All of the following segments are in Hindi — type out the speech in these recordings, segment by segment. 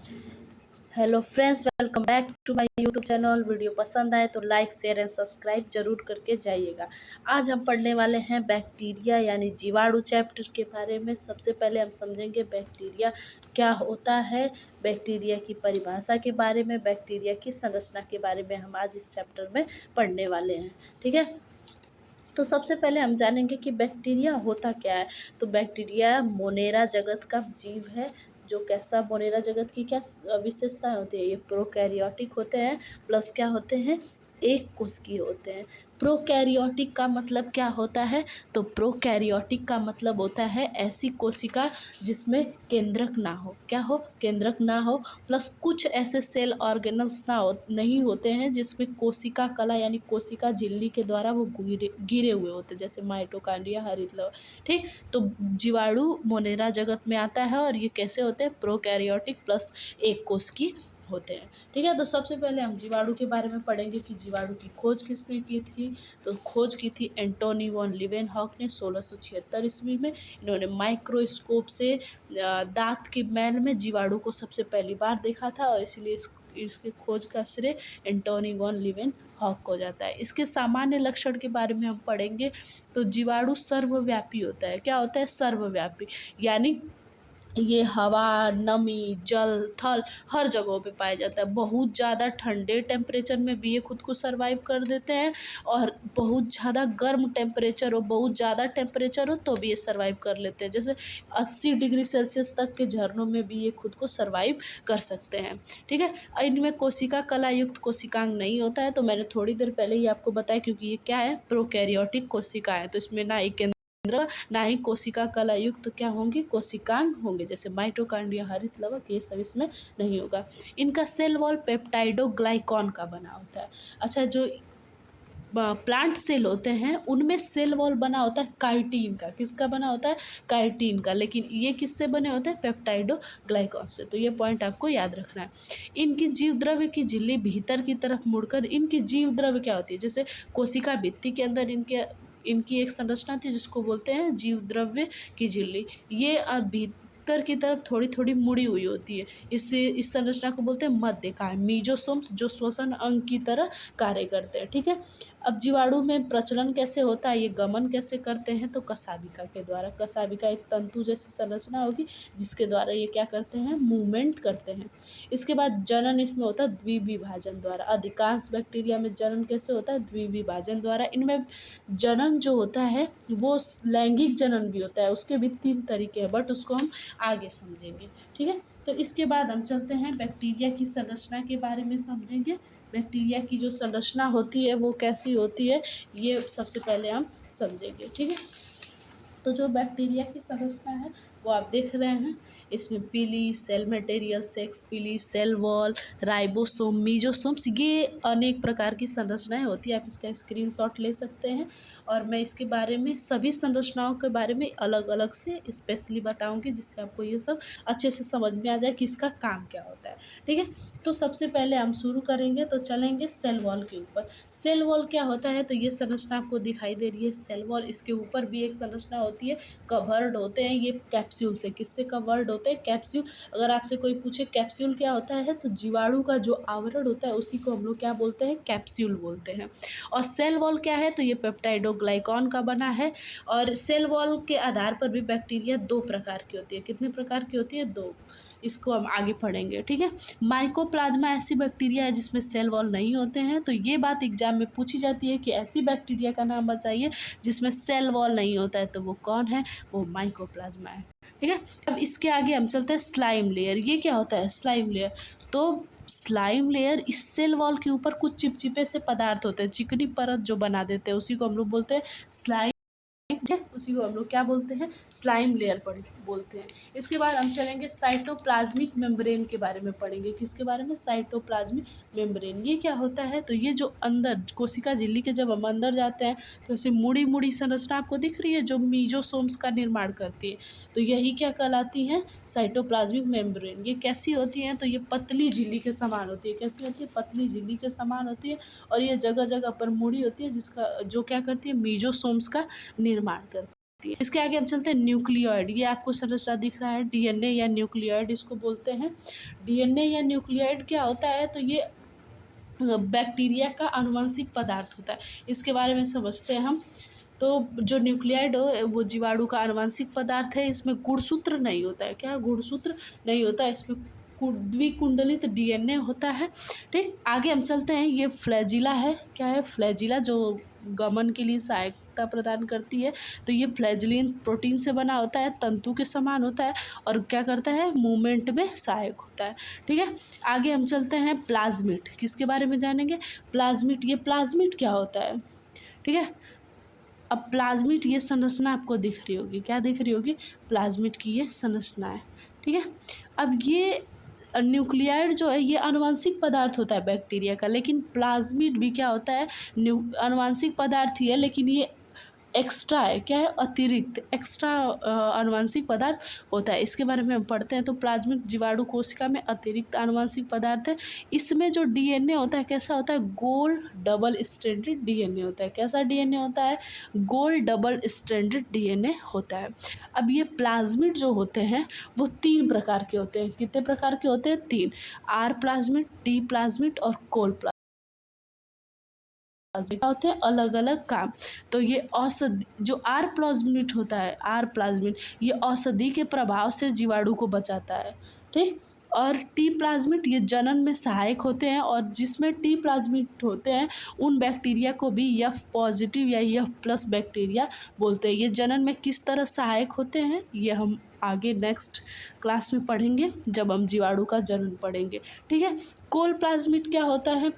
Hello friends, welcome back to my YouTube channel. Video पसंद आए तो लाइक शेयर एंड सब्सक्राइब जरूर करके जाइएगा। आज हम पढ़ने वाले हैं बैक्टीरिया यानी जीवाणु चैप्टर के बारे में। सबसे पहले हम समझेंगे बैक्टीरिया क्या होता है, बैक्टीरिया की परिभाषा के बारे में, बैक्टीरिया की संरचना के बारे में हम आज इस चैप्टर में पढ़ने वाले हैं। ठीक है, तो सबसे पहले हम जानेंगे कि बैक्टीरिया होता क्या है। तो बैक्टीरिया मोनेरा जगत का जीव है। जो कैसा मोनेरा जगत की क्या विशेषताएं होती है, ये प्रोकैरियोटिक होते हैं, प्लस क्या होते हैं, एक कोशिकीय होते हैं। प्रोकैरियोटिक का मतलब क्या होता है, तो प्रोकैरियोटिक का मतलब होता है ऐसी कोशिका जिसमें केंद्रक ना हो, क्या हो, केंद्रक ना हो, प्लस कुछ ऐसे सेल ऑर्गेनल्स नहीं होते हैं जिसमें कोशिका कला यानी कोशिका झिल्ली के द्वारा वो गिरे हुए होते हैं, जैसे माइटोकॉन्ड्रिया, हरितलव। ठीक, तो जीवाणु मोनेरा जगत में आता है और ये कैसे होते हैं, प्रोकैरियोटिक प्लस एक कोशिकीय होते हैं। ठीक है, तो सबसे पहले हम जीवाणु के बारे में पढ़ेंगे कि जीवाणु की खोज किसने की थी। तो खोज की थी एंटोनी वॉन लीवेनहॉक ने 1676 ईस्वी में। इन्होंने माइक्रोस्कोप से दांत के मैल में जीवाणु को सबसे पहली बार देखा था और इसलिए इसकी खोज का श्रेय एंटोनी वॉन लीवेनहॉक को जाता है। इसके सामान्य लक्षण के बारे में हम पढ़ेंगे। तो जीवाणु सर्वव्यापी होता है। क्या होता है, सर्वव्यापी, यानी ये हवा, नमी, जल, थल हर जगहों पे पाया जाता है। बहुत ज़्यादा ठंडे टेम्परेचर में भी ये खुद को सर्वाइव कर देते हैं और बहुत ज़्यादा गर्म टेम्परेचर हो, बहुत ज़्यादा टेम्परेचर हो तो भी ये सर्वाइव कर लेते हैं। जैसे 80 डिग्री सेल्सियस तक के झरनों में भी ये खुद को सर्वाइव कर सकते हैं। ठीक है, इनमें कोशिका कला युक्त कोशिकांग नहीं होता है। तो मैंने थोड़ी देर पहले ही आपको बताया, क्योंकि ये क्या है, प्रोकैरियोटिक कोशिका है, तो इसमें ना एक ना ही कोशिका कला युक्त क्या होंगी, कोशिकांग होंगे, जैसे माइटोकॉन्ड्रिया, हरितलवक, ये सब इसमें नहीं होगा। इनका सेल वॉल पेप्टाइडोग्लाइकॉन का बना होता है। अच्छा, जो प्लांट सेल होते हैं उनमें सेल वॉल बना होता है काइटिन का। किसका बना होता है, काइटिन का। लेकिन ये किससे बने होते हैं, पेप्टाइडोग्लाइकॉन से। तो ये पॉइंट आपको याद रखना है। इनकी जीव द्रव्य की झिल्ली भीतर की तरफ मुड़कर, इनकी जीव द्रव्य क्या होती है, जैसे कोशिका भित्ति के अंदर इनकी एक संरचना थी जिसको बोलते हैं जीव द्रव्य की झिल्ली। ये भीतर की तरफ थोड़ी थोड़ी मुड़ी हुई होती है। इस संरचना को बोलते हैं मध्यकाय, मीजोसोम्स, जो श्वसन अंग की तरह कार्य करते हैं। ठीक है, अब जीवाणु में प्रचलन कैसे होता है, ये गमन कैसे करते हैं, तो कशाभिका के द्वारा। कशाभिका एक तंतु जैसी संरचना होगी जिसके द्वारा ये क्या करते हैं, मूवमेंट करते हैं। इसके बाद जनन इसमें होता है द्विविभाजन द्वारा। अधिकांश बैक्टीरिया में जनन कैसे होता है, द्विविभाजन द्वारा। इनमें जनन जो होता है वो लैंगिक जनन भी होता है, उसके भी 3 तरीके हैं, बट उसको हम आगे समझेंगे। ठीक है, तो इसके बाद हम चलते हैं बैक्टीरिया की संरचना के बारे में समझेंगे। बैक्टीरिया की जो संरचना होती है वो कैसी होती है, ये सबसे पहले हम समझेंगे। ठीक है, तो जो बैक्टीरिया की संरचना है वो आप देख रहे हैं। इसमें पीली, सेल मटेरियल, सेक्स पीली, सेल वॉल, राइबोसोम, मीजोसोम्स, ये अनेक प्रकार की संरचनाएं होती है। आप इसका स्क्रीनशॉट ले सकते हैं और मैं इसके बारे में, सभी संरचनाओं के बारे में अलग अलग से स्पेशली बताऊंगी, जिससे आपको ये सब अच्छे से समझ में आ जाए कि इसका काम क्या होता है। ठीक है, तो सबसे पहले हम शुरू करेंगे, तो चलेंगे सेल वॉल के ऊपर। सेल वॉल क्या होता है, तो ये संरचना आपको दिखाई दे रही है, सेल वॉल। इसके ऊपर भी एक संरचना होती है, कवर्ड होते हैं ये कैप्सूल से। किससे कवर्ड होते हैं, कैप्सूल। अगर आपसे कोई पूछे कैप्सूल क्या होता है, तो जीवाणु का जो आवरण होता है उसी को हम लोग क्या बोलते हैं, कैप्सूल बोलते हैं। और सेल वॉल क्या है, तो ये पेप्टाइडोग्लाइकॉन का बना है। और सेल वॉल के आधार पर भी बैक्टीरिया 2 प्रकार की होती है। कितने प्रकार की होती है, 2। इसको हम आगे पढ़ेंगे। ठीक है, माइकोप्लाज्मा ऐसी बैक्टीरिया है जिसमें सेल वॉल नहीं होते हैं। तो ये बात एग्जाम में पूछी जाती है कि ऐसी बैक्टीरिया का नाम बताइए जिसमें सेल वॉल नहीं होता है, तो वो कौन है, वो माइकोप्लाज्मा है। ठीक है, अब इसके आगे हम चलते हैं स्लाइम लेयर। ये क्या होता है, स्लाइम लेयर। तो स्लाइम लेयर, इस सेल वॉल के ऊपर कुछ चिपचिपे से पदार्थ होते हैं, चिकनी परत जो बना देते हैं, उसी को हम लोग बोलते हैं स्लाइम। उसी को हम लोग क्या बोलते हैं, स्लाइम लेयर पर बोलते हैं। इसके बाद हम चलेंगे साइटोप्लाज्मिक मेम्ब्रेन के बारे में पढ़ेंगे। किसके बारे में, साइटोप्लाज्मिक मेम्ब्रेन। ये क्या होता है, तो ये जो अंदर कोशिका झिल्ली के जब हम अंदर जाते हैं तो ऐसे मुड़ी मुड़ी संरचना आपको दिख रही है जो मीजोसोम्स का निर्माण करती है। तो यही क्या कहलाती है, साइटोप्लाज्मिक मेम्ब्रेन। ये कैसी होती हैं, तो ये पतली झिल्ली के समान होती है। कैसी होती है, पतली झिल्ली के समान होती है। और ये जगह जगह पर मुड़ी होती है, जिसका जो क्या करती है, मीजोसोम्स का निर्माण करती है। इसके आगे हम चलते हैं न्यूक्लियोइड। ये आपको संरचना दिख रहा है, डीएनए या न्यूक्लियोइड इसको बोलते हैं। डीएनए या न्यूक्लियोइड क्या होता है, तो ये बैक्टीरिया का आनुवंशिक पदार्थ होता है। इसके बारे में समझते हैं हम। तो जो न्यूक्लियोइड हो वो जीवाणु का आनुवंशिक पदार्थ है। इसमें गुणसूत्र नहीं होता है। क्या गुणसूत्र नहीं होता है, इसमें द्विकुंडलित डीएनए होता है। ठीक, आगे हम चलते हैं। ये फ्लैजिला है। क्या है? फ्लैजिला, जो गमन के लिए सहायता प्रदान करती है। तो ये फ्लैजिलिन प्रोटीन से बना होता है, तंतु के समान होता है और क्या करता है, मूवमेंट में सहायक होता है। ठीक है, आगे हम चलते हैं प्लाज्मिड। किसके बारे में जानेंगे? प्लाज्मिड। ये प्लाज्मिड क्या होता है? ठीक है, अब प्लाज्मिड ये संरचना आपको दिख रही होगी। क्या दिख रही होगी? प्लाज्मिड की ये संरचना है। ठीक है, अब ये न्यूक्लियाइड जो है ये आनुवंशिक पदार्थ होता है बैक्टीरिया का, लेकिन प्लाज्मिड भी क्या होता है, आनुवंशिक पदार्थ ही है, लेकिन ये एक्स्ट्रा है। क्या है? अतिरिक्त, एक्स्ट्रा आनुवंशिक पदार्थ होता है। इसके बारे में हम पढ़ते हैं। तो प्लाज्मिड जीवाणु कोशिका में अतिरिक्त आनुवंशिक पदार्थ है। इसमें जो डीएनए होता है कैसा होता है? गोल डबल स्ट्रैंडेड डीएनए होता है। कैसा डीएनए होता है? गोल डबल स्ट्रैंडेड डीएनए होता है। अब ये प्लाज्मिड जो होते हैं वो 3 प्रकार के होते हैं। कितने प्रकार के होते हैं? 3। आर प्लाज्मिड, टी प्लाज्मिड और कोल प्लाज्मिड होते हैं, अलग अलग काम। तो ये औषधि, जो आर प्लाज्मिड होता है, आर प्लाज्मिड ये औषधि के प्रभाव से जीवाणु को बचाता है। ठीक, और टी प्लाज्मिड ये जनन में सहायक होते हैं, और जिसमें टी प्लाज्मिड होते हैं उन बैक्टीरिया को भी एफ पॉजिटिव या एफ प्लस बैक्टीरिया बोलते हैं। ये जनन में किस तरह सहायक होते हैं ये हम आगे नेक्स्ट क्लास में पढ़ेंगे, जब हम जीवाणु का जनन पढ़ेंगे। ठीक है, कोल प्लाज्मिड क्या होता है?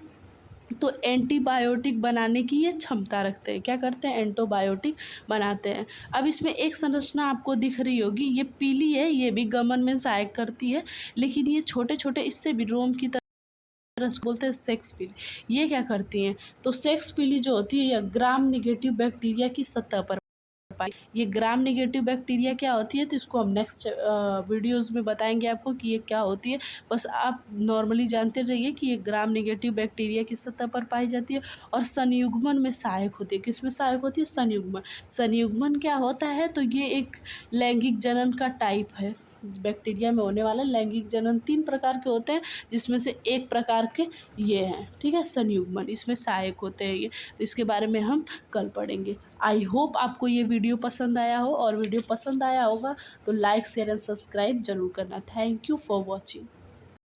तो एंटीबायोटिक बनाने की ये क्षमता रखते हैं। क्या करते हैं? एंटीबायोटिक बनाते हैं। अब इसमें एक संरचना आपको दिख रही होगी, ये पीली है, ये भी गमन में सहायक करती है, लेकिन ये छोटे छोटे इससे भी रोम की तरह बोलते हैं सेक्स पीली। ये क्या करती हैं? तो सेक्स पीली जो होती है ये ग्राम नेगेटिव बैक्टीरिया की सतह पर पाई। ये ग्राम नेगेटिव बैक्टीरिया क्या होती है, तो इसको हम नेक्स्ट वीडियोस में बताएंगे आपको कि ये क्या होती है। बस आप नॉर्मली जानते रहिए कि ये ग्राम नेगेटिव बैक्टीरिया की सतह पर पाई जाती है और संयुग्मन में सहायक होती है। किस में सहायक होती है? संयुग्मन। संयुग्मन क्या होता है? तो ये एक लैंगिक जनन का टाइप है। बैक्टीरिया में होने वाला लैंगिक जनन 3 प्रकार के होते हैं, जिसमें से एक प्रकार के ये हैं। ठीक है, संयुग्मन, इसमें सहायक होते हैं ये। तो इसके बारे में हम कल पढ़ेंगे। आई होप आपको ये वीडियो पसंद आया हो, और वीडियो पसंद आया होगा तो लाइक शेयर एंड सब्सक्राइब जरूर करना। Thank you for watching.